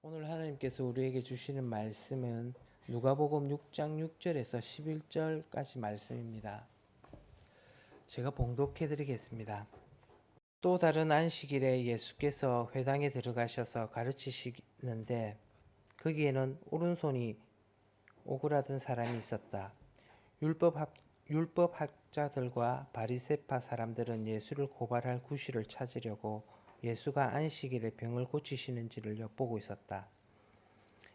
오늘 하나님께서 우리에게 주시는 말씀은 누가복음 6장 6절에서 11절까지 말씀입니다. 제가 봉독해 드리겠습니다. 또 다른 안식일에 예수께서 회당에 들어가셔서 가르치시는데 거기에는 오른손이 오그라든 사람이 있었다. 율법학자들과 바리새파 사람들은 예수를 고발할 구실을 찾으려고 예수가 안식일에 병을 고치시는지를 엿보고 있었다.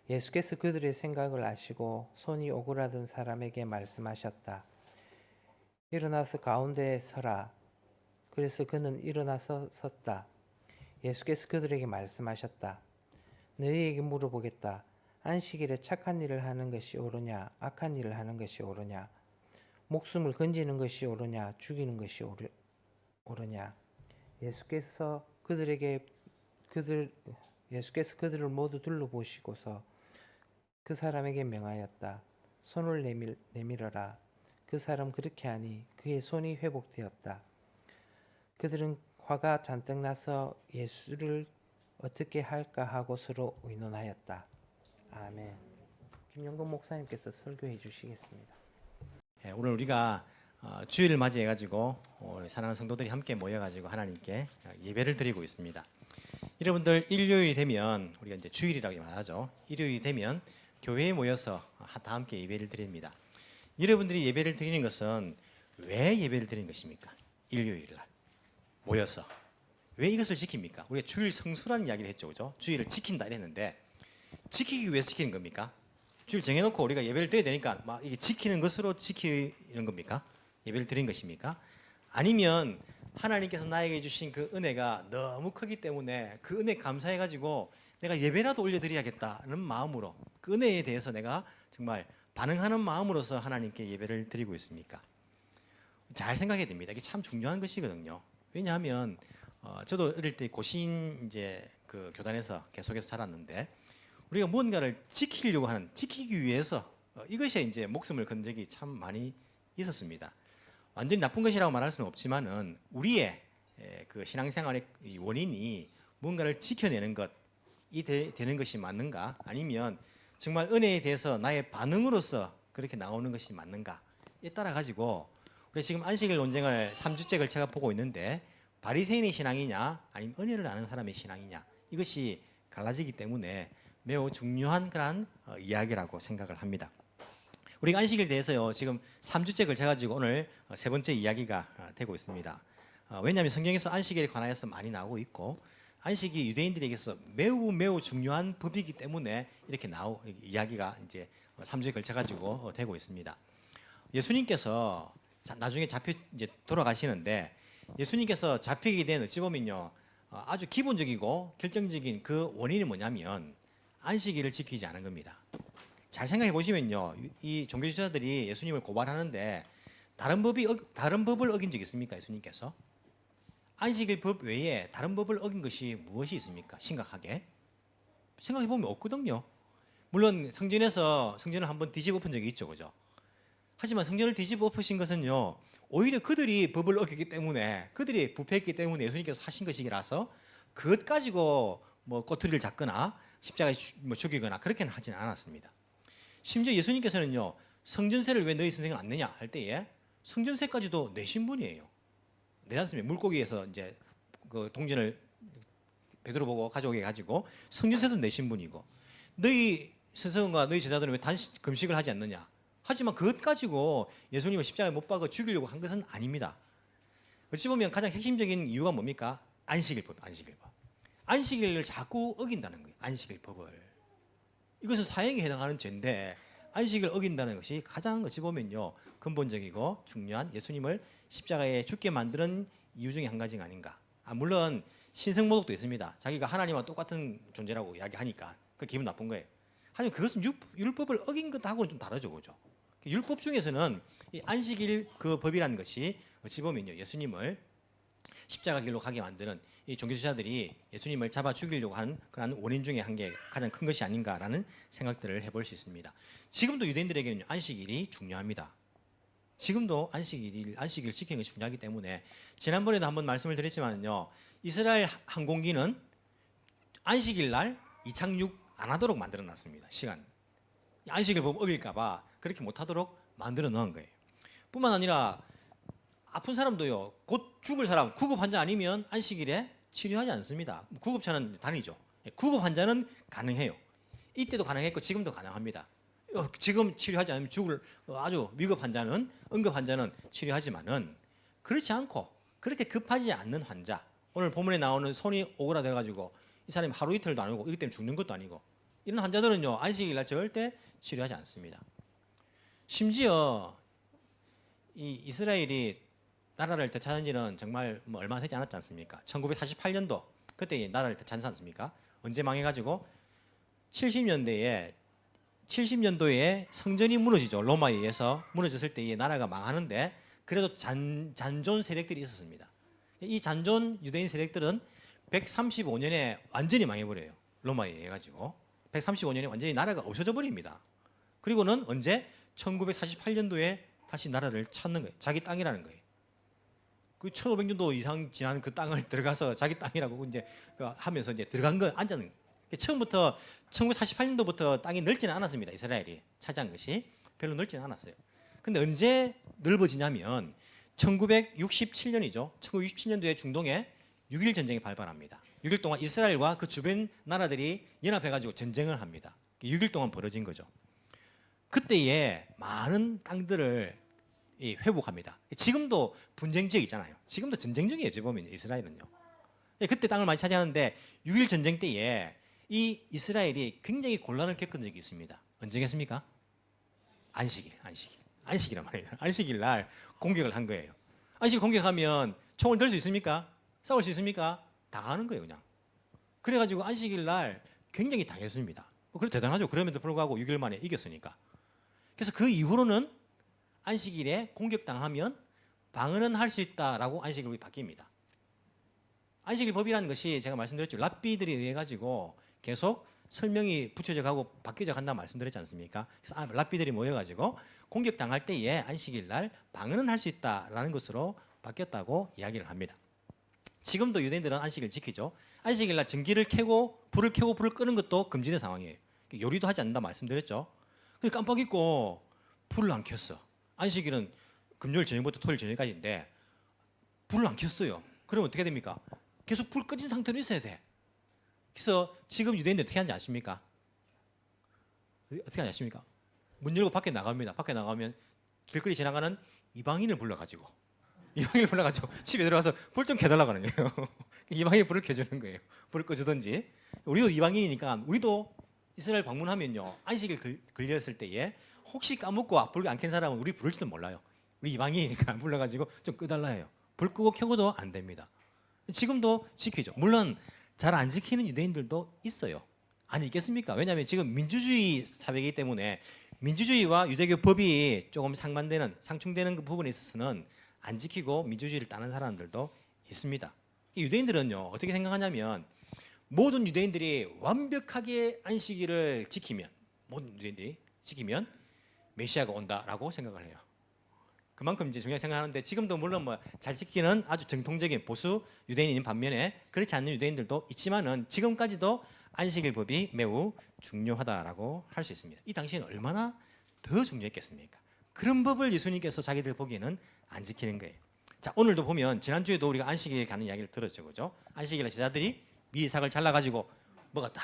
예수께서 그들의 생각을 아시고 손이 오그라든 사람에게 말씀하셨다. 일어나서 가운데에 서라. 그래서 그는 일어나서 섰다. 예수께서 그들에게 말씀하셨다. 너희에게 물어보겠다. 안식일에 착한 일을 하는 것이 옳으냐, 악한 일을 하는 것이 옳으냐, 목숨을 건지는 것이 옳으냐, 죽이는 것이 옳으냐. 예수께서 그들을 모두 둘러보시고서 그 사람에게 명하였다. 손을 내밀어라. 그 사람 그렇게 하니 그의 손이 회복되었다. 그들은 화가 잔뜩 나서 예수를 어떻게 할까 하고 서로 의논하였다. 아멘. 김영건 목사님께서 설교해 주시겠습니다. 오늘 우리가 주일을 맞이해가지고 사랑하는 성도들이 함께 모여가지고 하나님께 예배를 드리고 있습니다. 여러분들 일요일이 되면 우리가 이제 주일이라고 말하죠. 일요일이 되면 교회에 모여서 다 함께 예배를 드립니다. 여러분들이 예배를 드리는 것은 왜 예배를 드리는 것입니까? 일요일 날 모여서 왜 이것을 지킵니까? 우리가 주일 성수라는 이야기를 했죠, 그죠? 주일을 지킨다 이랬는데 지키기 위해서 지키는 겁니까? 주일 정해놓고 우리가 예배를 드려야 되니까 막 이게 지키는 것으로 지키는 겁니까? 예배를 드린 것입니까? 아니면 하나님께서 나에게 주신 그 은혜가 너무 크기 때문에 그 은혜 감사해가지고 내가 예배라도 올려드려야겠다는 마음으로 그 은혜에 대해서 내가 정말 반응하는 마음으로서 하나님께 예배를 드리고 있습니까? 잘 생각해야 됩니다. 이게 참 중요한 것이거든요. 왜냐하면 저도 어릴 때 고신 이제 그 교단에서 계속해서 자랐는데 우리가 무언가를 지키기 위해서 이것이 이제 목숨을 건 적이 참 많이 있었습니다. 완전히 나쁜 것이라고 말할 수는 없지만은 우리의 그 신앙생활의 원인이 뭔가를 지켜내는 것이 되는 것이 맞는가? 아니면 정말 은혜에 대해서 나의 반응으로서 그렇게 나오는 것이 맞는가에 따라 가지고 우리 지금 안식일 논쟁을 3주째 걸쳐가 보고 있는데 바리새인의 신앙이냐 아니면 은혜를 아는 사람의 신앙이냐 이것이 갈라지기 때문에 매우 중요한 그런 이야기라고 생각을 합니다. 우리가 안식일에 대해서요 지금 3주째 걸쳐가지고 오늘 세 번째 이야기가 되고 있습니다. 왜냐하면 성경에서 안식일에 관하여서 많이 나오고 있고 안식이 유대인들에게서 매우 중요한 법이기 때문에 이렇게 이야기가 이제 3주에 걸쳐가지고 되고 있습니다. 예수님께서 나중에 이제 돌아가시는데 예수님께서 잡히게 된 어찌 보면요 아주 기본적이고 결정적인 그 원인이 뭐냐면 안식일을 지키지 않은 겁니다. 잘 생각해 보시면요, 이 종교지도자들이 예수님을 고발하는데 다른 법을 어긴 적이 있습니까? 예수님께서 안식일 법 외에 다른 법을 어긴 것이 무엇이 있습니까? 심각하게 생각해 보면 없거든요. 물론 성전을 한번 뒤집어 엎은 적이 있죠, 그죠? 하지만 성전을 뒤집어 엎으신 것은요, 오히려 그들이 법을 어겼기 때문에 그들이 부패했기 때문에 예수님께서 하신 것이라서 그것 가지고 뭐 꼬투리를 잡거나 십자가에 죽이거나 그렇게는 하지는 않았습니다. 심지어 예수님께서는요 성전세를 왜 너희 선생은 안 내냐 할 때에 성전세까지도 내신 분이에요. 내지 않습니까? 물고기에서 이제 그 동전을 베드로 보고 가져오게 가지고 성전세도 내신 분이고 너희 스승과 너희 제자들은 왜 금식을 하지 않느냐. 하지만 그것 가지고 예수님을 십자가에 못 박아 죽이려고 한 것은 아닙니다. 어찌 보면 가장 핵심적인 이유가 뭡니까? 안식일법. 안식일을 자꾸 어긴다는 거예요. 안식일법을. 이것은 사형에 해당하는 죄인데 안식을 어긴다는 것이 가장 어찌 보면요 근본적이고 중요한 예수님을 십자가에 죽게 만드는 이유 중에 한 가지가 아닌가. 물론 신성모독도 있습니다. 자기가 하나님과 똑같은 존재라고 이야기하니까 그 기분 나쁜 거예요. 하지만 그것은 율법을 어긴 것하고는 좀 다르죠, 그죠? 율법 중에서는 이 안식일 그 법이라는 것이 어찌 보면요 예수님을 십자가 길로 가게 만드는 이 종교지도자들이 예수님을 잡아 죽이려고 하는 그런 원인 중에 한 게 가장 큰 것이 아닌가라는 생각들을 해볼 수 있습니다. 지금도 유대인들에게는 안식일이 중요합니다. 지금도 안식일 지키는 것이 중요하기 때문에 지난번에도 한번 말씀을 드렸지만요 이스라엘 항공기는 안식일 날 이착륙 안 하도록 만들어 놨습니다. 시간. 안식일 법 어길까봐 그렇게 못하도록 만들어 놓은 거예요. 뿐만 아니라 아픈 사람도요, 곧 죽을 사람, 구급 환자 아니면 안식일에 치료하지 않습니다. 구급차는 다니죠. 구급 환자는 가능해요. 이때도 가능했고 지금도 가능합니다. 지금 치료하지 않으면 죽을 아주 위급 환자는, 응급 환자는 치료하지만은 그렇지 않고 그렇게 급하지 않는 환자, 오늘 본문에 나오는 손이 오그라져 가지고 이 사람이 하루 이틀도 아니고 이것 때문에 죽는 것도 아니고 이런 환자들은요, 안식일 날 절대 치료하지 않습니다. 심지어 이 이스라엘이 나라를 되찾은 지는 정말 뭐 얼마 되지 않았지 않습니까? 1948년도 그때 나라를 되찾지 않습니까? 언제 망해가지고 70년도에 성전이 무너지죠. 로마에 의해서 무너졌을 때 이 나라가 망하는데 그래도 잔존 세력들이 있었습니다. 이 잔존 유대인 세력들은 135년에 완전히 망해버려요. 로마에 의해 가지고 135년에 완전히 나라가 없어져 버립니다. 그리고는 언제 1948년도에 다시 나라를 찾는 거예요. 자기 땅이라는 거예요. 그 1500년도 이상 지난 그 땅을 들어가서 자기 땅이라고 이제 하면서 이제 들어간 거 앉았는. 처음부터 1948년도부터 땅이 넓지는 않았습니다. 이스라엘이 차지한 것이 별로 넓지는 않았어요. 근데 언제 넓어지냐면 1967년이죠. 1967년도에 중동에 6.1 전쟁이 발발합니다. 6일 동안 이스라엘과 그 주변 나라들이 연합해가지고 전쟁을 합니다. 6일 동안 벌어진 거죠. 그때에 많은 땅들을 회복합니다. 지금도 분쟁 지역 있잖아요. 지금도 전쟁 중이에요. 보면 이스라엘은요. 그때 땅을 많이 차지하는데 6.1 전쟁 때에 이 이스라엘이 굉장히 곤란을 겪은 적이 있습니다. 언제겠습니까? 안식이란 말이에요. 안식일 날 공격을 한 거예요. 안식일 공격하면 총을 들 수 있습니까? 싸울 수 있습니까? 당하는 거예요, 그냥. 그래가지고 안식일 날 굉장히 당했습니다. 그래 대단하죠. 그럼에도 불구하고 6일 만에 이겼으니까. 그래서 그 이후로는 안식일에 공격당하면 방언은 할 수 있다라고 안식일법이 바뀝니다. 안식일 법이라는 것이 제가 말씀드렸죠. 랍비들에 의해 가지고 계속 설명이 붙여져 가고 바뀌어져 간다 말씀드렸지 않습니까? 그래서 랍비들이 모여 가지고 공격당할 때에 안식일 날 방언은 할 수 있다라는 것으로 바뀌었다고 이야기를 합니다. 지금도 유대인들은 안식일 지키죠. 안식일 날 전기를 켜고 불을 끄는 것도 금지된 상황이에요. 요리도 하지 않는다 말씀드렸죠. 근데 깜빡 잊고 불을 안 켰어. 안식일은 금요일 저녁부터 토요일 저녁까지인데 불을 안 켰어요. 그러면 어떻게 됩니까? 계속 불 꺼진 상태로 있어야 돼. 그래서 지금 유대인들 어떻게 하는지 아십니까? 어떻게 하는지 아십니까? 문 열고 밖에 나갑니다. 밖에 나가면 길거리 지나가는 이방인을 불러가지고 집에 들어가서 불 좀 켜달라고 하는 거예요. 이방인이 불을 켜주는 거예요. 불을 꺼주든지. 우리도 이방인이니까 우리도 이스라엘 방문하면요. 안식일 걸렸을 때에 혹시 까먹고 불 안 켠 사람은 우리 부를지도 몰라요. 우리 이방인이니까 불러가지고 좀 끄달라 해요. 불 끄고 켜고도 안 됩니다. 지금도 지키죠. 물론 잘 안 지키는 유대인들도 있어요. 아니 있겠습니까? 왜냐하면 지금 민주주의 사회이기 때문에 민주주의와 유대교 법이 조금 상충되는 그 부분에 있어서는 안 지키고 민주주의를 따는 사람들도 있습니다. 유대인들은요 어떻게 생각하냐면 모든 유대인들이 완벽하게 안식일을 지키면 메시아가 온다라고 생각을 해요. 그만큼 이제 중요하게 생각하는데 지금도 물론 뭐 잘 지키는 아주 정통적인 보수 유대인인 반면에 그렇지 않는 유대인들도 있지만은 지금까지도 안식일 법이 매우 중요하다라고 할 수 있습니다. 이 당시에는 얼마나 더 중요했겠습니까? 그런 법을 예수님께서 자기들 보기에는 안 지키는 거예요. 자, 오늘도 보면 지난주에도 우리가 안식일에 가는 이야기를 들었죠. 그죠? 안식일에 제자들이 미리 삭을 잘라가지고 먹었다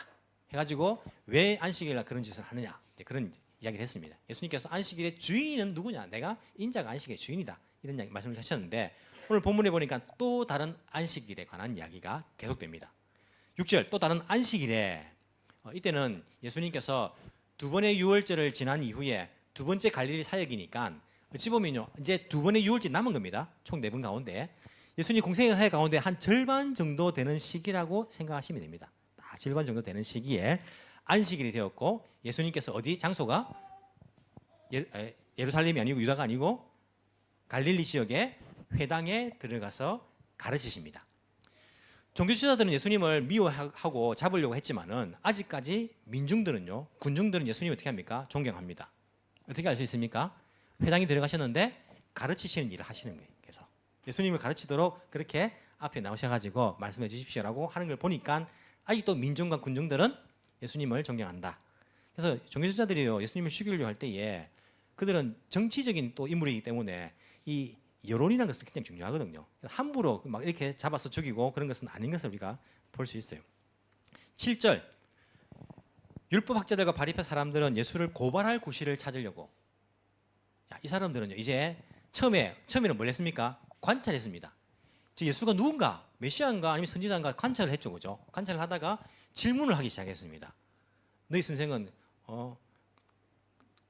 해가지고 왜 안식일에 그런 짓을 하느냐 그런 이야기를 했습니다. 예수님께서 안식일의 주인은 누구냐? 내가 인자가 안식의 주인이다. 이런 말씀을 하셨는데 오늘 본문에 보니까 또 다른 안식일에 관한 이야기가 계속됩니다. 6절 또 다른 안식일에 이때는 예수님께서 두 번의 유월절을 지난 이후에 두 번째 갈릴리 사역이니까 어찌 보면요 이제 두 번의 유월절 남은 겁니다. 총 4번 가운데 예수님 공생의 사역 가운데 한 절반 정도 되는 시기라고 생각하시면 됩니다. 딱 절반 정도 되는 시기에 안식일이 되었고 예수님께서 어디 장소가 예루살렘이 아니고 유다가 아니고 갈릴리 지역의 회당에 들어가서 가르치십니다. 종교지도자들은 예수님을 미워하고 잡으려고 했지만은 아직까지 민중들은요 군중들은 예수님 어떻게 합니까? 존경합니다. 어떻게 알 수 있습니까? 회당에 들어가셨는데 가르치시는 일을 하시는 거예요. 그래서 예수님을 가르치도록 그렇게 앞에 나오셔가지고 말씀해 주십시오라고 하는 걸 보니까 아직도 민중과 군중들은 예수님을 존경한다. 그래서 종교주자들이요 예수님을 죽이려고 할 때에 그들은 정치적인 또 인물이기 때문에 이 여론이라는 것은 굉장히 중요하거든요. 함부로 막 이렇게 잡아서 죽이고 그런 것은 아닌 것을 우리가 볼 수 있어요. 7절 율법학자들과 바리새 사람들은 예수를 고발할 구실을 찾으려고 이 사람들은요 이제 처음에는 뭘 했습니까? 관찰했습니다. 예수가 누군가 메시아인가 아니면 선지자인가 관찰을 했죠, 그죠? 관찰을 하다가 질문을 하기 시작했습니다. 너희 선생은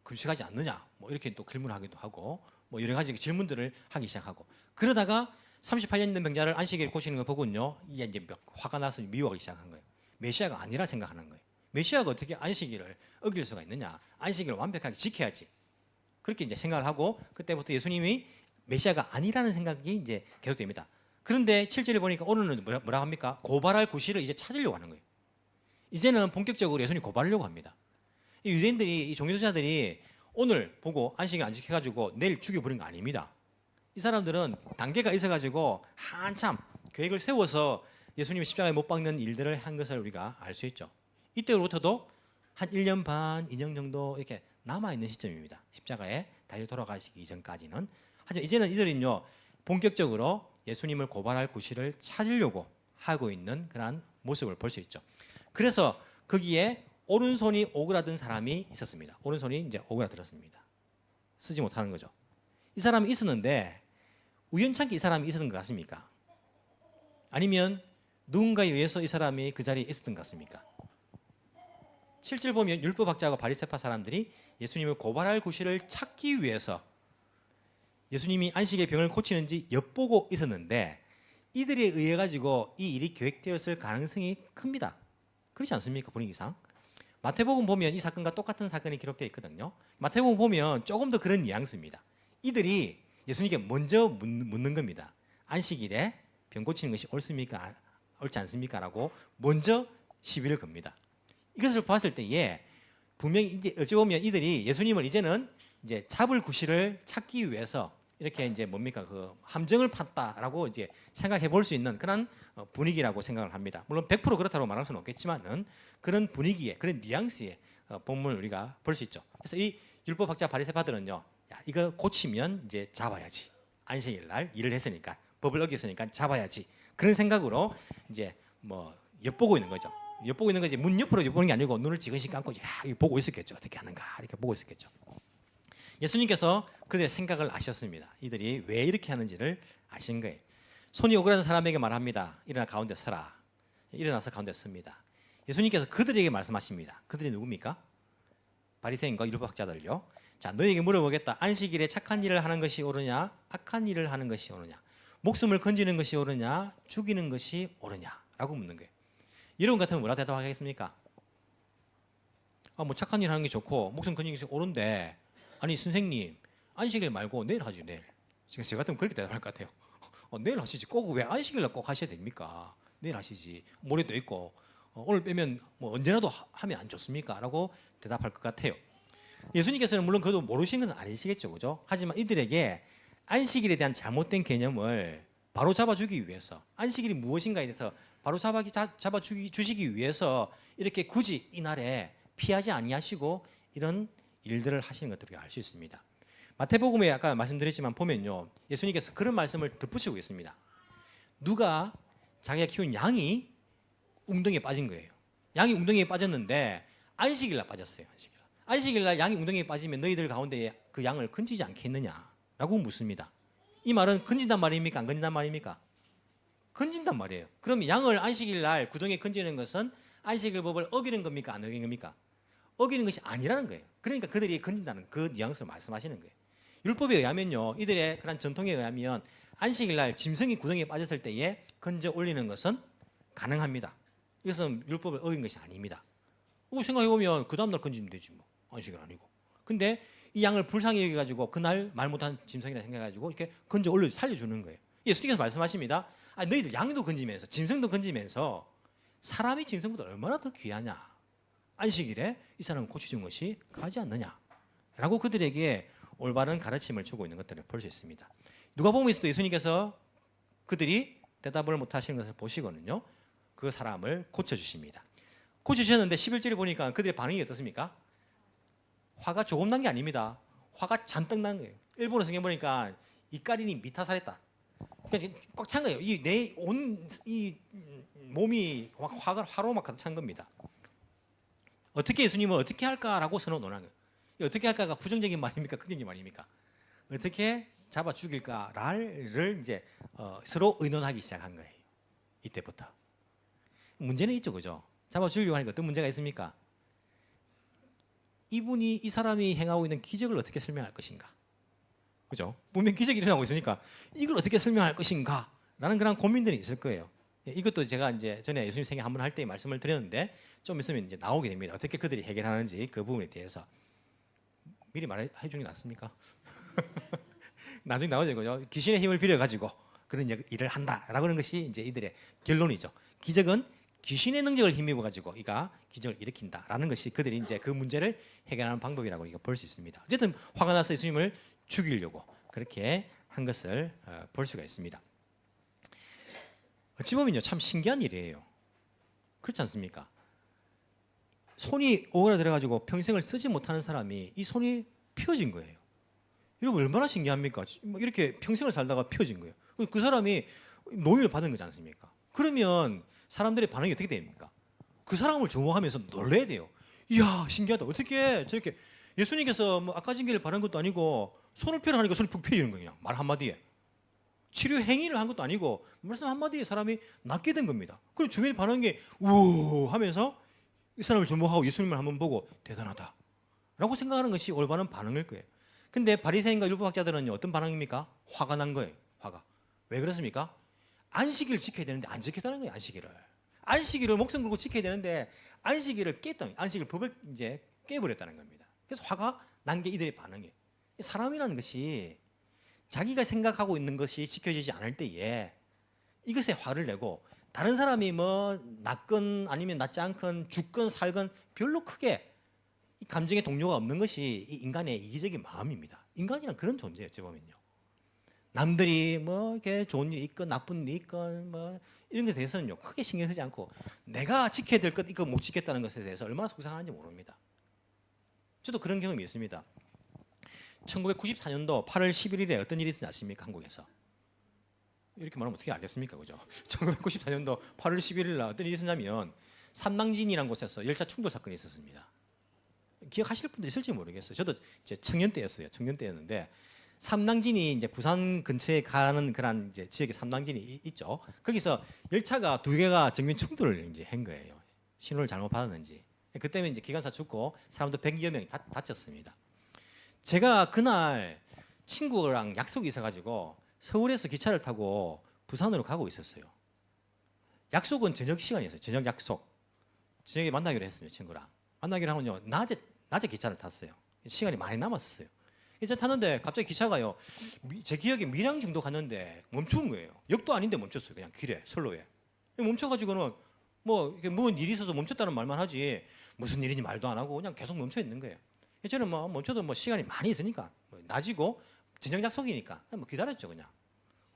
금식하지 않느냐? 뭐 이렇게 또 질문하기도 하고 뭐 여러 가지 질문들을 하기 시작하고 그러다가 38년 된 병자를 안식일에 고치는 걸 보고는요 이제 화가 나서 미워하기 시작한 거예요. 메시아가 아니라 생각하는 거예요. 메시아가 어떻게 안식일을 어길 수가 있느냐? 안식일을 완벽하게 지켜야지. 그렇게 이제 생각을 하고 그때부터 예수님이 메시아가 아니라는 생각이 이제 계속됩니다. 그런데 7절에 보니까 오늘은 뭐라 합니까? 고발할 구실을 이제 찾으려고 하는 거예요. 이제는 본격적으로 예수님 고발하려고 합니다. 이 유대인들이 이 종교자들이 오늘 보고 안식일 안 지켜가지고 내일 죽여버린 거 아닙니다. 이 사람들은 단계가 있어가지고 한참 계획을 세워서 예수님이 십자가에 못 박는 일들을 한 것을 우리가 알 수 있죠. 이때로부터도 한 1년 반, 2년 정도 이렇게 남아있는 시점입니다. 십자가에 달려 돌아가시기 이전까지는. 하지만 이제는 이들은요 본격적으로 예수님을 고발할 구실을 찾으려고 하고 있는 그러한 모습을 볼 수 있죠. 그래서 거기에 오른손이 오그라든 사람이 있었습니다. 오른손이 이제 오그라들었습니다. 쓰지 못하는 거죠. 이 사람이 있었는데 우연찮게 이 사람이 있었던 것 같습니까? 아니면 누군가에 의해서 이 사람이 그 자리에 있었던 것 같습니까? 7절 보면 율법학자와 바리새파 사람들이 예수님을 고발할 구실을 찾기 위해서 예수님이 안식의 병을 고치는지 엿보고 있었는데 이들에 의해 가지고 이 일이 계획되었을 가능성이 큽니다. 그렇지 않습니까? 분위기상. 마태복음 보면 이 사건과 똑같은 사건이 기록되어 있거든요. 마태복음 보면 조금 더 그런 뉘앙스입니다. 이들이 예수님께 먼저 묻는 겁니다. 안식일에 병 고치는 것이 옳습니까? 옳지 않습니까? 라고 먼저 시비를 겁니다. 이것을 봤을 때에 분명히 이제 어찌 보면 이들이 예수님을 이제는 이제 잡을 구실을 찾기 위해서 이렇게 이제 뭡니까 그 함정을 팠다라고 이제 생각해 볼 수 있는 그런 분위기라고 생각을 합니다. 물론 100% 그렇다고 말할 수는 없겠지만은 그런 분위기에 그런 뉘앙스의 본문을 우리가 볼 수 있죠. 그래서 이 율법학자 바리새파들은요, 야, 이거 고치면 이제 잡아야지. 안식일 날 일을 했으니까 법을 어겼으니까 잡아야지. 그런 생각으로 이제 뭐 엿보고 있는 거죠. 엿보고 있는 거지 문 옆으로 엿보는 게 아니고 눈을 지그시 감고 야, 이거 보고 있었겠죠. 어떻게 하는가 이렇게 보고 있었겠죠. 예수님께서 그들의 생각을 아셨습니다. 이들이 왜 이렇게 하는지를 아신 거예요. 손이 오그라든 사람에게 말합니다. 일어나 가운데 서라. 일어나서 가운데 섭니다. 예수님께서 그들에게 말씀하십니다. 그들이 누굽니까? 바리새인과 율법학자들요. 자, 너에게 물어보겠다. 안식일에 착한 일을 하는 것이 옳으냐, 악한 일을 하는 것이 옳으냐, 목숨을 건지는 것이 옳으냐, 죽이는 것이 옳으냐라고 묻는 거예요. 여러분 같으면 뭐라 대답하겠습니까? 뭐 착한 일 하는 게 좋고 목숨 건지는 것이 옳은데 아니 선생님 안식일 말고 내일 하지 내일. 제 같으면 그렇게 대답할 것 같아요. 내일 하시지 꼭 왜 안식일날 꼭 하셔야 됩니까? 내일 하시지 모레도 있고 오늘 빼면 뭐 언제라도 하면 안 좋습니까? 라고 대답할 것 같아요. 예수님께서는 물론 그것도 모르신 것은 아니시겠죠, 그죠? 하지만 이들에게 안식일에 대한 잘못된 개념을 바로 잡아주기 위해서 안식일이 무엇인가에 대해서 바로 잡아주시기 위해서 이렇게 굳이 이날에 피하지 아니하시고 이런 일들을 하시는 것들을 우리가 알 수 있습니다. 마태복음에 아까 말씀드렸지만 보면요, 예수님께서 그런 말씀을 덧붙이고 있습니다. 누가 자기가 키운 양이 웅덩이에 빠진 거예요. 양이 웅덩이에 빠졌는데 안식일날 빠졌어요. 안식일날 양이 웅덩이에 빠지면 너희들 가운데 그 양을 건지지 않겠느냐라고 묻습니다. 이 말은 건진단 말입니까? 안 건진단 말입니까? 건진단 말이에요. 그럼 양을 안식일날 구덩이에 건지는 것은 안식일법을 어기는 겁니까? 안 어기는 겁니까? 어기는 것이 아니라는 거예요. 그러니까 그들이 건진다는 그 뉘앙스를 말씀하시는 거예요. 율법에 의하면요, 이들의 그런 전통에 의하면 안식일날 짐승이 구덩이에 빠졌을 때에 건져 올리는 것은 가능합니다. 이것은 율법을 어긴 것이 아닙니다. 생각해보면 그 다음날 건지면 되지 뭐. 안식일 아니고. 근데 이 양을 불쌍히 여겨가지고 그날 말 못한 짐승이라 생각해가지고 이렇게 건져 올려 살려주는 거예요. 예수님께서 말씀하십니다. 너희들 양도 건지면서 짐승도 건지면서 사람이 짐승보다 얼마나 더 귀하냐. 안식일에 이 사람은 고쳐준 것이 가지 않느냐. 라고 그들에게 올바른 가르침을 주고 있는 것들을 볼 수 있습니다. 누가복음에서도 예수님께서 그들이 대답을 못하시는 것을 보시거든요. 그 사람을 고쳐주십니다. 고쳐주셨는데 11절에 보니까 그들의 반응이 어떻습니까? 화가 조금 난 게 아닙니다. 화가 잔뜩 난 거예요. 일본어 성경 보니까 이까리니 미타살했다. 그러니까 꽉 찬 거예요. 이 내 온 이 몸이 화로 막 가득 찬 겁니다. 어떻게 예수님을 어떻게 할까라고 서로 논한 거예요. 어떻게 할까가 부정적인 말입니까? 긍정적인 말입니까? 어떻게 잡아 죽일까를 이제 서로 의논하기 시작한 거예요. 이때부터. 문제는 있죠, 그죠? 잡아 죽이려고 하니까 어떤 문제가 있습니까? 이 사람이 행하고 있는 기적을 어떻게 설명할 것인가? 그죠? 분명 기적이 일어나고 있으니까 이걸 어떻게 설명할 것인가? 라는 그런 고민들이 있을 거예요. 이것도 제가 이제 전에 예수님 생애 한번 할 때 말씀을 드렸는데 좀 있으면 이제 나오게 됩니다. 어떻게 그들이 해결하는지 그 부분에 대해서 미리 말해 주는 게 낫습니까? 나중에 나오죠, 그죠? 귀신의 힘을 빌려 가지고 그런 일을 한다라고 하는 것이 이제 이들의 결론이죠. 기적은 귀신의 능력을 힘입어 가지고 이가 기적을 일으킨다라는 것이 그들이 이제 그 문제를 해결하는 방법이라고 볼 수 있습니다. 어쨌든 화가 나서 예수님을 죽이려고 그렇게 한 것을 볼 수가 있습니다. 어찌 보면요, 참 신기한 일이에요. 그렇지 않습니까? 손이 오그라들어가지고 평생을 쓰지 못하는 사람이 이 손이 펴진 거예요. 이거 얼마나 신기합니까? 이렇게 평생을 살다가 펴진 거예요. 그 사람이 노임을 받은 거지 않습니까? 그러면 사람들의 반응이 어떻게 됩니까? 그 사람을 주목하면서 놀래야 돼요. 이야, 신기하다. 어떻게 저렇게 예수님께서 뭐 악가진기를 바른 것도 아니고 손을 펴라 하니까 손이 푹 펴지는 거예요. 말 한마디에. 치료 행위를 한 것도 아니고 말씀 한마디에 사람이 낫게 된 겁니다. 그리고 주변이 반응한 게 우와 하면서 이 사람을 주목하고 예수님을 한번 보고 대단하다 라고 생각하는 것이 올바른 반응일 거예요. 근데 바리새인과 율법학자들은 어떤 반응입니까? 화가 난 거예요. 화가. 왜 그렇습니까? 안식일을 지켜야 되는데 안 지켰다는 거예요. 안식일을 목숨 걸고 지켜야 되는데 안식일을 깼다. 안식일 법을 이제 깨버렸다는 겁니다. 그래서 화가 난 게 이들의 반응이에요. 사람이라는 것이 자기가 생각하고 있는 것이 지켜지지 않을 때에 이것에 화를 내고 다른 사람이 뭐 낫건 아니면 낫지 않건 죽건 살건 별로 크게 이 감정의 동요가 없는 것이 이 인간의 이기적인 마음입니다. 인간이란 그런 존재예요. 어찌 보면요. 남들이 뭐 이렇게 좋은 일이 있건 나쁜 일이 있건 뭐 이런 것에 대해서는요 크게 신경 쓰지 않고 내가 지켜야 될 것 이거 못 지켰다는 것에 대해서 얼마나 속상한지 모릅니다. 저도 그런 경험이 있습니다. 1994년도 8월 11일에 어떤 일이 있었는지 아십니까? 한국에서. 이렇게 말하면 어떻게 알겠습니까? 그죠? 1994년도 8월 11일 날 어떤 일이 있었냐면 삼낭진이라는 곳에서 열차 충돌 사건이 있었습니다. 기억하실 분들 있을지 모르겠어요. 저도 이제 청년 때였어요. 청년 때였는데 삼낭진이 이제 부산 근처에 가는 그런 이제 지역에 삼낭진이 있죠. 거기서 열차가 두 개가 정면 충돌을 이제 한 거예요. 신호를 잘못 받았는지. 그 때문에 이제 기관사 죽고 사람도 100여 명이 다쳤습니다. 제가 그날 친구랑 약속이 있어가지고 서울에서 기차를 타고 부산으로 가고 있었어요. 약속은 저녁 시간이었어요. 저녁 약속. 저녁에 만나기로 했습니다. 친구랑. 만나기로 하면요. 낮에 기차를 탔어요. 시간이 많이 남았었어요. 기차 탔는데 갑자기 기차가요. 제 기억에 밀양 정도 갔는데 멈춘 거예요. 역도 아닌데 멈췄어요. 그냥 길에, 선로에. 멈춰가지고는 뭐 이렇게 뭔 일이 있어서 멈췄다는 말만 하지 무슨 일인지 말도 안 하고 그냥 계속 멈춰 있는 거예요. 저는 뭐 멈춰도 뭐 시간이 많이 있으니까 낮이고 저녁 약속이니까 뭐 기다렸죠 그냥.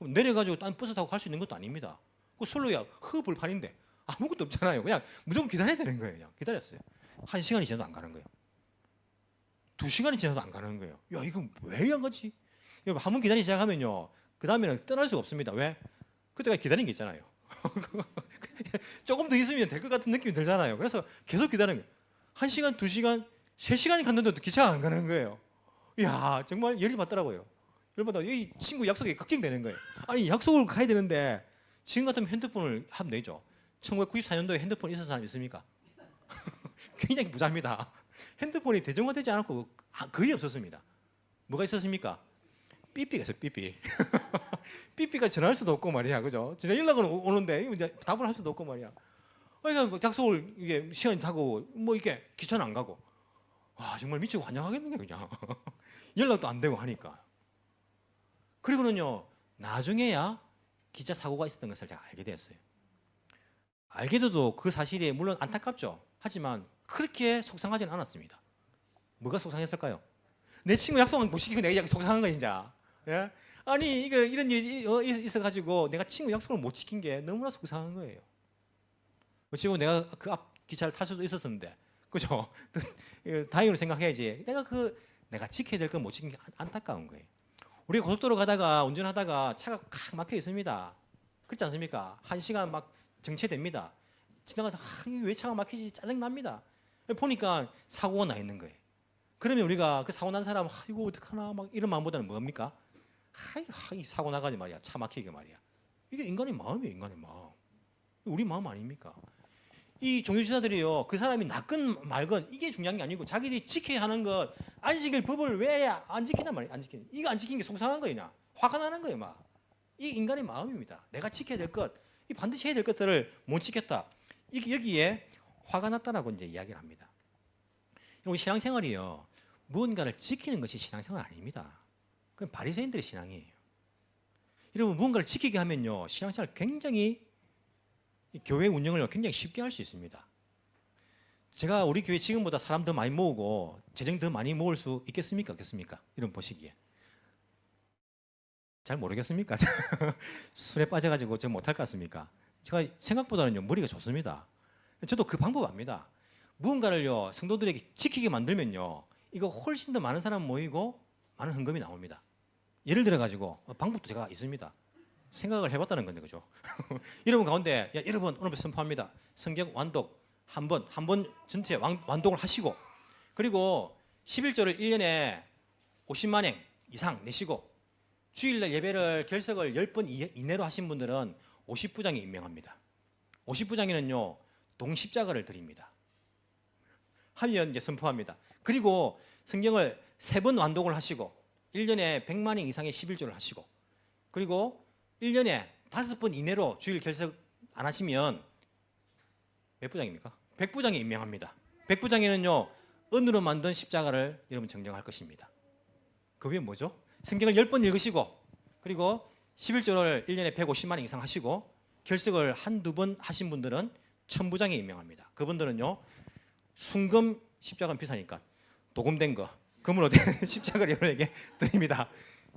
내려가지고 딴 버스 타고 갈 수 있는 것도 아닙니다. 그 선로야 허벌판인데 아무것도 없잖아요. 그냥 무조건 기다려야 되는 거예요. 그냥 기다렸어요. 1시간이 지나도 안 가는 거예요. 2시간이 지나도 안 가는 거예요. 야 이거 왜 안 가지? 한번 기다리기 시작하면요. 그 다음에는 떠날 수가 없습니다. 왜? 그때까지 기다린 게 있잖아요. 조금 더 있으면 될 것 같은 느낌이 들잖아요. 그래서 계속 기다리는 거예요. 1시간, 2시간, 3시간이 갔는데도 기차가 안 가는 거예요. 이야 정말 열이 받더라고요. 열받아. 이 친구 약속이 걱정되는 거예요. 아니 약속을 가야 되는데 지금 같으면 핸드폰을 하면 되죠. 1994년도에 핸드폰 있었던 사람 있습니까? 굉장히 부자입니다. 핸드폰이 대중화되지 않았고 거의 없었습니다. 뭐가 있었습니까? 삐삐가 있어요. 삐삐. 삐삐가 전화할 수도 없고 말이야. 그죠? 진짜 연락은 오는데 이제 답을 할 수도 없고 말이야. 그러니까 약속을 이게 시간이 타고 뭐 이게 기차는 안 가고 와 정말 미치고 환장하겠는 거예요. 그냥 연락도 안 되고 하니까. 그리고는요 나중에야 기차 사고가 있었던 것을 제가 알게 됐어요. 알게 돼도 그 사실이 물론 안타깝죠. 하지만 그렇게 속상하지는 않았습니다. 뭐가 속상했을까요? 내 친구 약속 못 시키고 내가 속상한 거야 진짜. 예? 아니 이거 이런 일이 있어가지고 내가 친구 약속을 못 지킨 게 너무나 속상한 거예요. 어찌 보면 내가 그 앞 기차를 탈 수도 있었는데, 그죠? 다행으로 생각해야지. 내가 지켜야 될 건 못 지킨 게 안타까운 거예요. 우리가 고속도로 가다가 운전하다가 차가 칵 막혀 있습니다. 그렇지 않습니까? 1시간 막 정체됩니다. 지나가다 왜 차가 막히지 짜증 납니다. 보니까 사고가 나 있는 거예요. 그러면 우리가 그 사고 난 사람 이거 어떡하나 막 이런 마음보다는 뭡니까? 이 사고 나가지 말이야. 차 막히게 말이야. 이게 인간의 마음이에요. 인간의 마음. 우리 마음 아닙니까? 이 종교지사들이요, 그 사람이 낫건 말건 이게 중요한 게 아니고 자기들이 지켜야 하는 것, 안 지킬 법을 왜 안 지키단 말이야. 안 지키는. 이거 안 지키는 게 속상한 거냐? 화가 나는 거예요, 막. 이 인간의 마음입니다. 내가 지켜야 될 것, 이 반드시 해야 될 것들을 못 지켰다. 이게 여기에 화가 났다라고 이제 이야기를 합니다. 우리 신앙생활이요, 무언가를 지키는 것이 신앙생활 아닙니다. 그건 바리새인들의 신앙이에요. 여러분, 무언가를 지키게 하면요, 신앙생활 굉장히 교회 운영을 굉장히 쉽게 할 수 있습니다. 제가 우리 교회 지금보다 사람 더 많이 모으고 재정 더 많이 모을 수 있겠습니까? 없겠습니까? 이런 보시기에 잘 모르겠습니까? 술에 빠져가지고 제가 못할 것 같습니까? 제가 생각보다는요, 머리가 좋습니다. 저도 그 방법 압니다. 무언가를요, 성도들에게 지키게 만들면요, 이거 훨씬 더 많은 사람 모이고 많은 헌금이 나옵니다. 예를 들어 가지고 방법도 제가 있습니다. 생각을 해봤다는 건데, 그죠? 여러분 가운데, 여러분 오늘 선포합니다. 성경 완독 한 번 전체 완독을 하시고, 그리고 11조를 1년에 50만 행 이상 내시고, 주일날 예배를 결석을 10번 이내로 하신 분들은 50부장에 임명합니다. 50부장에는요, 동십자가를 드립니다. 하면 이제 선포합니다. 그리고 성경을 3번 완독을 하시고, 1년에 100만 행 이상의 11조를 하시고, 그리고 1년에 5번 이내로 주일 결석 안 하시면 몇 부장입니까? 100부장에 임명합니다. 100부장에는요, 은으로 만든 십자가를 여러분 정정할 것입니다. 그게 뭐죠? 성경을 10번 읽으시고, 그리고 11조를 1년에 150만 원 이상 하시고, 결석을 한두 번 하신 분들은 1000부장에 임명합니다. 그분들은요, 순금 십자가는 비싸니까 도금된 거, 금으로 된 십자가를 여러분에게 드립니다.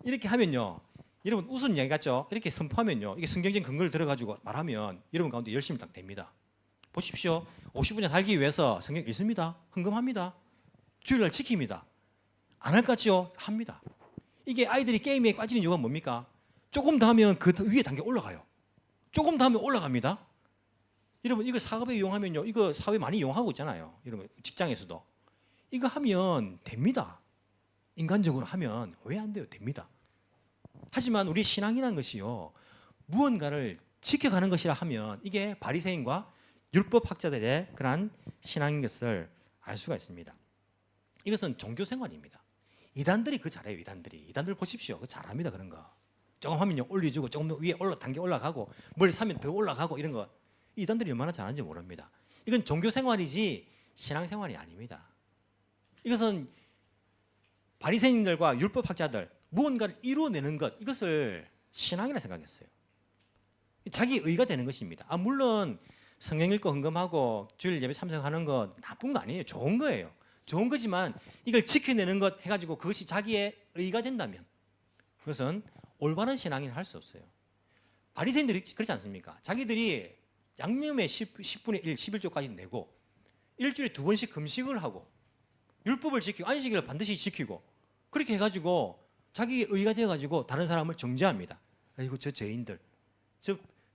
이렇게 하면요, 여러분 우스운 이야기 같죠? 이렇게 선포하면요, 이게 성경적인 근거를 들어가지고 말하면 여러분 가운데 열심히 딱 됩니다. 보십시오. 50분야 살기 위해서 성경 읽습니다. 헌금합니다. 주일날 지킵니다. 안 할 것 같죠? 합니다. 이게 아이들이 게임에 빠지는 이유가 뭡니까? 조금 더 하면 그 위에 단계 올라가요. 조금 더 하면 올라갑니다. 여러분 이거 사업에 이용하면요, 이거 사업에 많이 이용하고 있잖아요. 여러분 직장에서도 이거 하면 됩니다. 인간적으로 하면 왜 안 돼요? 됩니다. 하지만 우리 신앙이라는 것이요, 무언가를 지켜가는 것이라 하면 이게 바리새인과 율법학자들의 그러한 신앙인 것을 알 수가 있습니다. 이것은 종교 생활입니다. 이단들이 그 잘해요. 이단들 보십시오. 그 잘합니다. 그런 거. 조금 하면요, 올려주고 조금 더 위에 단계 올라가고, 뭘 사면 더 올라가고, 이런 거 이단들이 얼마나 잘하는지 모릅니다. 이건 종교 생활이지 신앙 생활이 아닙니다. 이것은 바리새인들과 율법학자들, 무언가를 이루어내는 것, 이것을 신앙이라 생각했어요. 자기 의가 되는 것입니다. 물론 성경 읽고 헌금하고 주일 예배 참석하는 거 나쁜 거 아니에요. 좋은 거예요. 좋은 거지만 이걸 지켜내는 것 해가지고 그것이 자기의 의가 된다면 그것은 올바른 신앙인을 할 수 없어요. 바리새인들이 그렇지 않습니까? 자기들이 양념의 10분의 1, 11조까지 내고 일주일에 2번씩 금식을 하고 율법을 지키고 안식일을 반드시 지키고, 그렇게 해가지고 자기의 의가 되어가지고 다른 사람을 정죄합니다. 아이고 저 죄인들,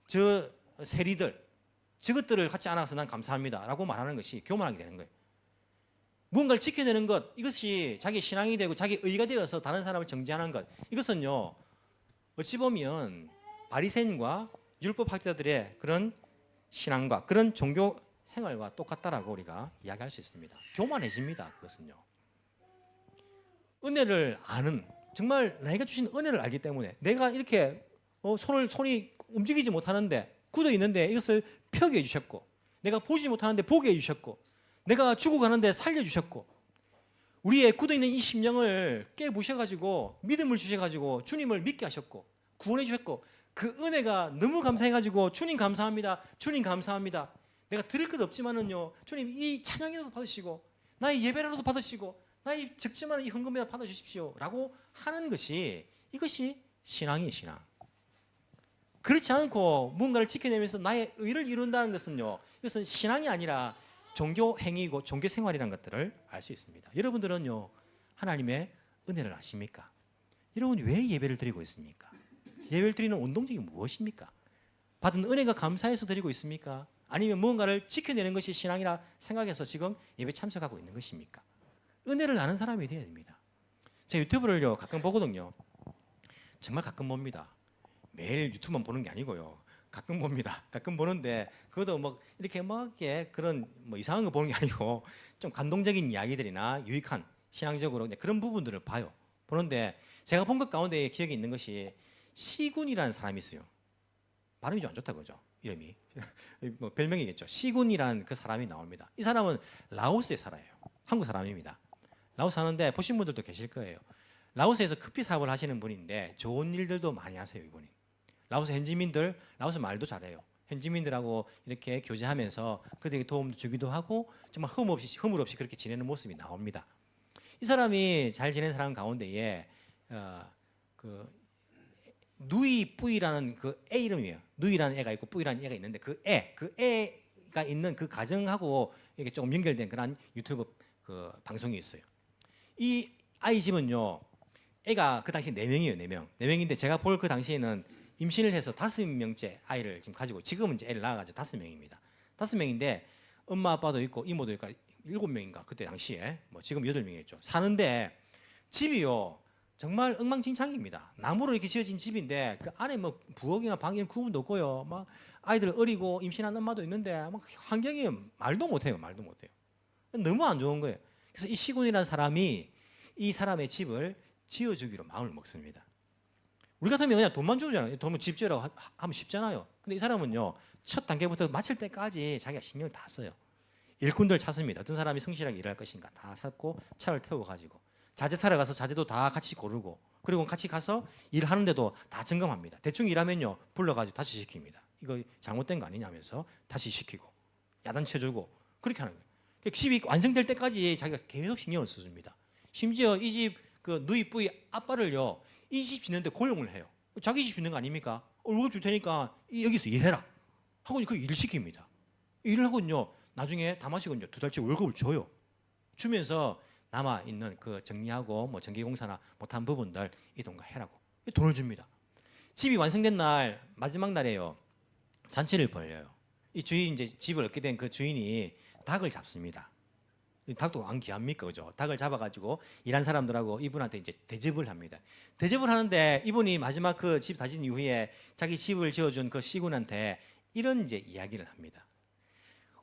저 세리들, 저것들을 갖지 않아서 난 감사합니다 라고 말하는 것이 교만하게 되는 거예요. 무언가를 지켜내는 것, 이것이 자기 신앙이 되고 자기 의가 되어서 다른 사람을 정죄하는 것, 이것은요 어찌 보면 바리새인과 율법학자들의 그런 신앙과 그런 종교 생활과 똑같다라고 우리가 이야기할 수 있습니다. 교만해집니다. 그것은요, 은혜를 아는, 정말 나이가 주신 은혜를 알기 때문에 내가 이렇게 손이 움직이지 못하는데 굳어 있는데 이것을 펴게 해주셨고, 내가 보지 못하는데 보게 해주셨고, 내가 죽어가는데 살려주셨고, 우리의 굳어 있는 이 심령을 깨부셔가지고 믿음을 주셔가지고 주님을 믿게 하셨고 구원해 주셨고, 그 은혜가 너무 감사해가지고 주님 감사합니다, 주님 감사합니다. 내가 드릴 것 없지만은요, 주님 이 찬양이라도 받으시고 나의 예배라도 받으시고 나의 적지만 이 헌금이라도 받아주십시오 라고 하는 것이, 이것이 신앙이에요. 신앙. 그렇지 않고 무언가를 지켜내면서 나의 의를 이룬다는 것은요, 이것은 신앙이 아니라 종교 행위고 종교 생활이라는 것들을 알 수 있습니다. 여러분들은요 하나님의 은혜를 아십니까? 여러분 왜 예배를 드리고 있습니까? 예배를 드리는 운동적이 무엇입니까? 받은 은혜가 감사해서 드리고 있습니까? 아니면 무언가를 지켜내는 것이 신앙이라 생각해서 지금 예배 참석하고 있는 것입니까? 은혜를 아는 사람이 되어야 됩니다. 제가 유튜브를요 가끔 보거든요. 정말 가끔 봅니다. 매일 유튜브만 보는 게 아니고요. 가끔 봅니다. 가끔 보는데 그것도 뭐 이렇게 막 그런 뭐 이상한 거 보는 게 아니고 좀 감동적인 이야기들이나 유익한 신앙적으로 그런 부분들을 봐요. 보는데 제가 본 것 가운데 기억에 있는 것이 시군이라는 사람이 있어요. 발음이 좀 안 좋다 그죠? 이름이 뭐 별명이겠죠. 시군이라는 그 사람이 나옵니다. 이 사람은 라오스에 살아요. 한국 사람입니다. 라오스 사는데 보신 분들도 계실 거예요. 라오스에서 커피 사업을 하시는 분인데 좋은 일들도 많이 하세요. 이분이. 라오스 현지민들, 라오스 말도 잘해요. 현지민들하고 이렇게 교제하면서 그들에게 도움도 주기도 하고 정말 허물 없이 그렇게 지내는 모습이 나옵니다. 이 사람이 잘 지내는 사람 가운데에 그 누이 뿌이라는 그 애 이름이에요. 누이라는 애가 있고 뿌이라는 애가 있는데 그 애가 있는 그 가정하고 이게 조금 연결된 그런 유튜브 그 방송이 있어요. 이 아이 집은요, 애가 그 당시 4명이에요, 4명. 4명인데 제가 볼 그 당시에는 임신을 해서 5명째 아이를 지금 가지고 지금은 이제 애를 낳아가지고 5명입니다. 5명인데 엄마 아빠도 있고 이모도 있고 7명인가 그때 당시에 뭐 지금 8명이겠죠. 사는데 집이요 정말 엉망진창입니다. 나무로 이렇게 지어진 집인데 그 안에 뭐 부엌이나 방이나 구분도 없고요. 막 아이들 어리고 임신한 엄마도 있는데 막 환경이 말도 못해요. 말도 못해요. 너무 안 좋은 거예요. 그래서 이 시군이라는 사람이 이 사람의 집을 지어주기로 마음을 먹습니다. 우리 같으면 그냥 돈만 주잖아요. 돈은 집 지으라고 하면 쉽잖아요. 근데 이 사람은요 첫 단계부터 마칠 때까지 자기가 신경을 다 써요. 일꾼들 찾습니다. 어떤 사람이 성실하게 일할 것인가 다 찾고 차를 태워 가지고 자재 사러 가서 자재도 다 같이 고르고 그리고 같이 가서 일하는데도 다 점검합니다. 대충 일하면요 불러가지고 다시 시킵니다. 이거 잘못된 거 아니냐면서 다시 시키고 야단쳐주고 그렇게 하는 거예요. 집이 완성될 때까지 자기가 계속 신경을 써줍니다. 심지어 이 집 그 누이 뿌이 아빠를요 이 집 짓는데 고용을 해요. 자기 집 짓는 거 아닙니까? 월급 줄 테니까 여기서 일해라 하고 그 일을 시킵니다. 일을 하고는요 나중에 다 마시고는요 2달치 월급을 줘요. 주면서 남아 있는 그 정리하고 뭐 전기공사나 못한 부분들 이 돈과 해라고 돈을 줍니다. 집이 완성된 날 마지막 날에요 잔치를 벌려요. 이 주인 이제 집을 얻게 된 그 주인이 닭을 잡습니다. 닭도 안 귀합니까, 그죠? 닭을 잡아가지고 일한 사람들하고 이분한테 이제 대접을 합니다. 대접을 하는데 이분이 마지막 그 집 다진 이후에 자기 집을 지어준 그 시군한테 이런 이제 이야기를 합니다.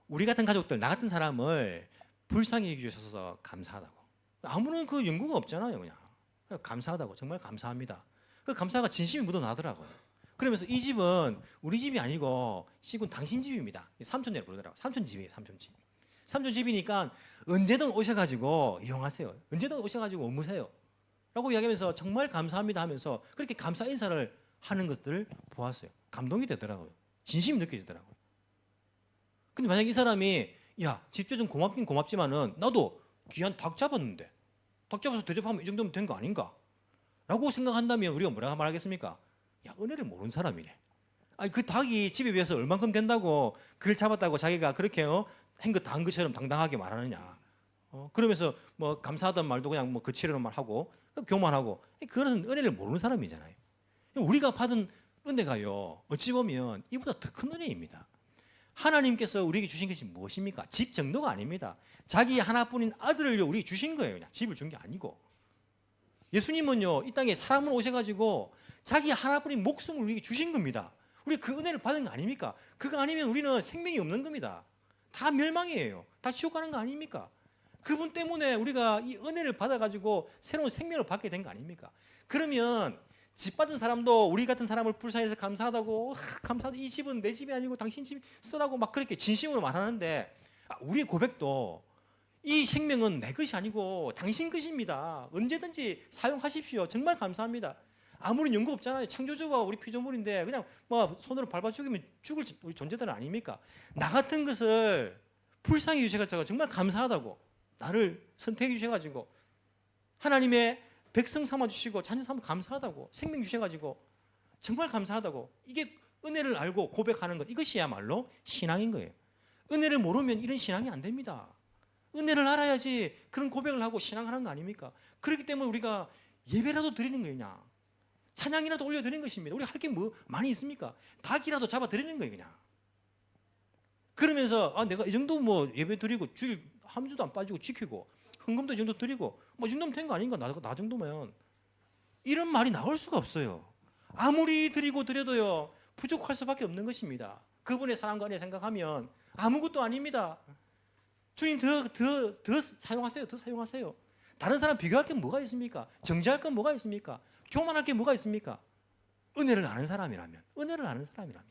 우리 같은 가족들, 나 같은 사람을 불쌍히 여겨주셔서 감사하다고. 아무런 그 연구가 없잖아요, 그냥 감사하다고 정말 감사합니다. 그 감사가 진심이 묻어나더라고요. 그러면서 이 집은 우리 집이 아니고 시군 당신 집입니다. 삼촌네를 부르더라고요. 삼촌 집이에요, 삼촌 집. 삼촌 집이니까 언제든 오셔가지고 이용하세요. 언제든 오셔가지고 업무세요. 라고 이야기하면서 정말 감사합니다 하면서 그렇게 감사 인사를 하는 것들을 보았어요. 감동이 되더라고요. 진심이 느껴지더라고요. 근데 만약 이 사람이 야, 집주 좀 고맙긴 고맙지만은 나도 귀한 닭 잡았는데 닭 잡아서 대접하면 이 정도면 된 거 아닌가? 라고 생각한다면 우리가 뭐라고 말하겠습니까? 야, 은혜를 모르는 사람이네. 아니 그 닭이 집에 비해서 얼만큼 된다고 그를 잡았다고 자기가 그렇게 한 것 다 한 것처럼 당당하게 말하느냐? 그러면서 뭐 감사하다는 말도 그냥 뭐 그치려는 하고 교만하고 그것은 은혜를 모르는 사람이잖아요. 우리가 받은 은혜가요 어찌 보면 이보다 더 큰 은혜입니다. 하나님께서 우리에게 주신 것이 무엇입니까? 집 정도가 아닙니다. 자기 하나뿐인 아들을 우리에게 주신 거예요. 그냥 집을 준 게 아니고. 예수님은요 이 땅에 사람을 오셔가지고 자기 하나뿐인 목숨을 우리에게 주신 겁니다. 우리 그 은혜를 받은 거 아닙니까? 그거 아니면 우리는 생명이 없는 겁니다. 다 멸망이에요. 다 지옥 가는 거 아닙니까? 그분 때문에 우리가 이 은혜를 받아가지고 새로운 생명을 받게 된 거 아닙니까? 그러면 집 받은 사람도 우리 같은 사람을 불쌍해서 감사하다고 감사하다 이 집은 내 집이 아니고 당신 집 쓰라고 막 그렇게 진심으로 말하는데 우리의 고백도 이 생명은 내 것이 아니고 당신 것입니다. 언제든지 사용하십시오. 정말 감사합니다. 아무런 연구 없잖아요. 창조주가 우리 피조물인데 그냥 뭐 손으로 밟아 죽이면 죽을 우리 존재들은 아닙니까? 나 같은 것을 불쌍히 주셔가지고 정말 감사하다고 나를 선택해 주셔가지고 하나님의 백성 삼아주시고 자녀 삼아 감사하다고 생명 주셔가지고 정말 감사하다고 이게 은혜를 알고 고백하는 것 이것이야말로 신앙인 거예요. 은혜를 모르면 이런 신앙이 안 됩니다. 은혜를 알아야지 그런 고백을 하고 신앙하는 거 아닙니까? 그렇기 때문에 우리가 예배라도 드리는 거예요. 그냥 찬양이라도 올려드리는 것입니다. 우리 할 게 뭐 많이 있습니까? 닭이라도 잡아드리는 거예요. 그냥 그러면서 내가 이 정도 뭐 예배 드리고 주일 한 주도 안 빠지고 지키고 헌금도 이 정도 드리고 뭐 이 정도면 된 거 아닌가? 나 정도면 이런 말이 나올 수가 없어요. 아무리 드리고 드려도요 부족할 수밖에 없는 것입니다. 그분의 사랑과 은혜 생각하면 아무것도 아닙니다. 주님 더 사용하세요. 더 사용하세요. 다른 사람 비교할 게 뭐가 있습니까? 정죄할 건 뭐가 있습니까? 교만할 게 뭐가 있습니까? 은혜를 아는 사람이라면, 은혜를 아는 사람이라면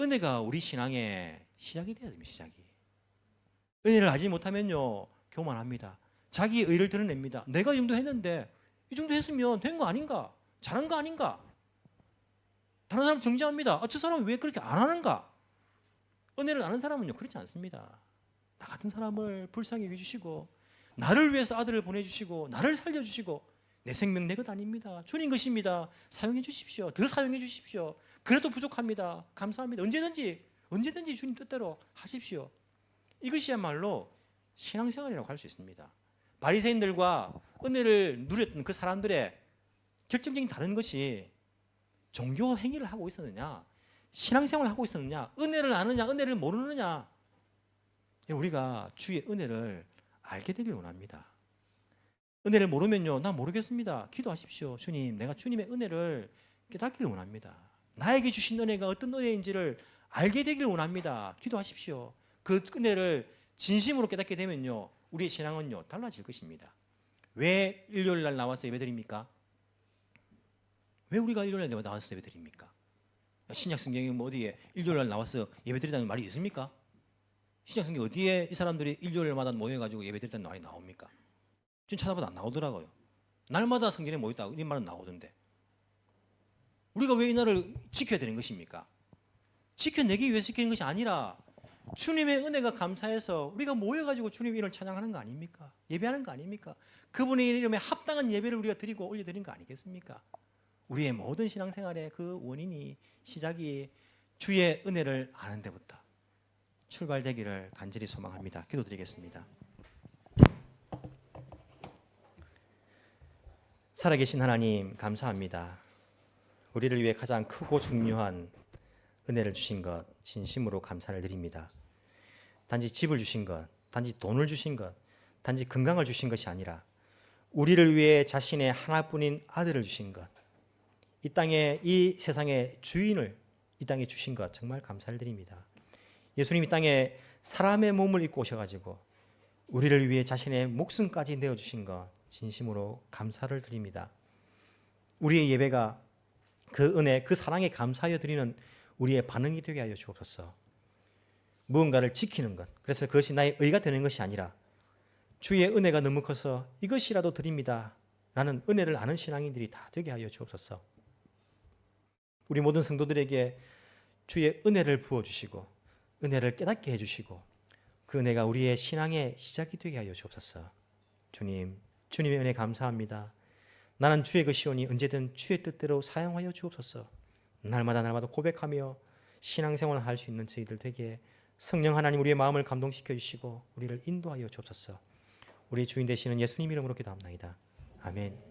은혜가 우리 신앙의 시작이 돼야 됩니다. 시작이. 은혜를 알지 못하면요 교만합니다. 자기의 의를 드러냅니다. 내가 이 정도 했는데 이 정도 했으면 된 거 아닌가? 잘한 거 아닌가? 다른 사람 정죄합니다. 저 사람은 왜 그렇게 안 하는가? 은혜를 아는 사람은요 그렇지 않습니다. 나 같은 사람을 불쌍히 여겨주시고 나를 위해서 아들을 보내주시고 나를 살려주시고 내 생명 내 것 아닙니다. 주님 것입니다. 사용해 주십시오. 더 사용해 주십시오. 그래도 부족합니다. 감사합니다. 언제든지 주님 뜻대로 하십시오. 이것이야말로 신앙생활이라고 할 수 있습니다. 바리새인들과 은혜를 누렸던 그 사람들의 결정적인 다른 것이 종교 행위를 하고 있었느냐, 신앙생활을 하고 있었느냐, 은혜를 아느냐, 은혜를 모르느냐. 우리가 주의 은혜를 알게 되길 원합니다. 은혜를 모르면요, 나 모르겠습니다. 기도하십시오. 주님, 내가 주님의 은혜를 깨닫기를 원합니다. 나에게 주신 은혜가 어떤 은혜인지를 알게 되길 원합니다. 기도하십시오. 그 은혜를 진심으로 깨닫게 되면요, 우리의 신앙은요 달라질 것입니다. 왜 일요일 날 나와서 예배드립니까? 왜 우리가 일요일 날 나와서 예배드립니까? 신약 성경에 뭐 어디에 일요일 날 나와서 예배드리다는 말이 있습니까? 신약 성경 어디에 이 사람들이 일요일마다 모여가지고 예배드렸다는 말이 나옵니까? 지금 찾아봐도 안 나오더라고요. 날마다 성전에 모였다 이런 말은 나오던데 우리가 왜 이 날을 지켜야 되는 것입니까? 지켜내기 위해서 지키는 것이 아니라 주님의 은혜가 감사해서 우리가 모여가지고 주님 이름을 찬양하는 거 아닙니까? 예배하는 거 아닙니까? 그분의 이름에 합당한 예배를 우리가 드리고 올려드리는 거 아니겠습니까? 우리의 모든 신앙생활의 그 원인이 시작이 주의 은혜를 아는 데부터 출발되기를 간절히 소망합니다. 기도드리겠습니다. 살아계신 하나님 감사합니다. 우리를 위해 가장 크고 중요한 은혜를 주신 것 진심으로 감사를 드립니다. 단지 집을 주신 것, 단지 돈을 주신 것, 단지 건강을 주신 것이 아니라 우리를 위해 자신의 하나뿐인 아들을 주신 것, 이 땅에 이 세상의 주인을 이 땅에 주신 것 정말 감사를 드립니다. 예수님이 땅에 사람의 몸을 입고 오셔가지고 우리를 위해 자신의 목숨까지 내어주신 것 진심으로 감사를 드립니다. 우리의 예배가 그 은혜, 그 사랑에 감사하여 드리는 우리의 반응이 되게 하여 주옵소서. 무언가를 지키는 것, 그래서 그것이 나의 의가 되는 것이 아니라 주의 은혜가 너무 커서 이것이라도 드립니다 라는 은혜를 아는 신앙인들이 다 되게 하여 주옵소서. 우리 모든 성도들에게 주의 은혜를 부어주시고 은혜를 깨닫게 해주시고 그 은혜가 우리의 신앙의 시작이 되게 하여 주옵소서. 주님, 주님의 은혜 감사합니다. 나는 주의 것이오니 언제든 주의 뜻대로 사용하여 주옵소서. 날마다 고백하며 신앙생활을 할 수 있는 저희들 되게 성령 하나님 우리의 마음을 감동시켜 주시고 우리를 인도하여 주옵소서. 우리 주인 되시는 예수님 이름으로 기도합나이다. 아멘.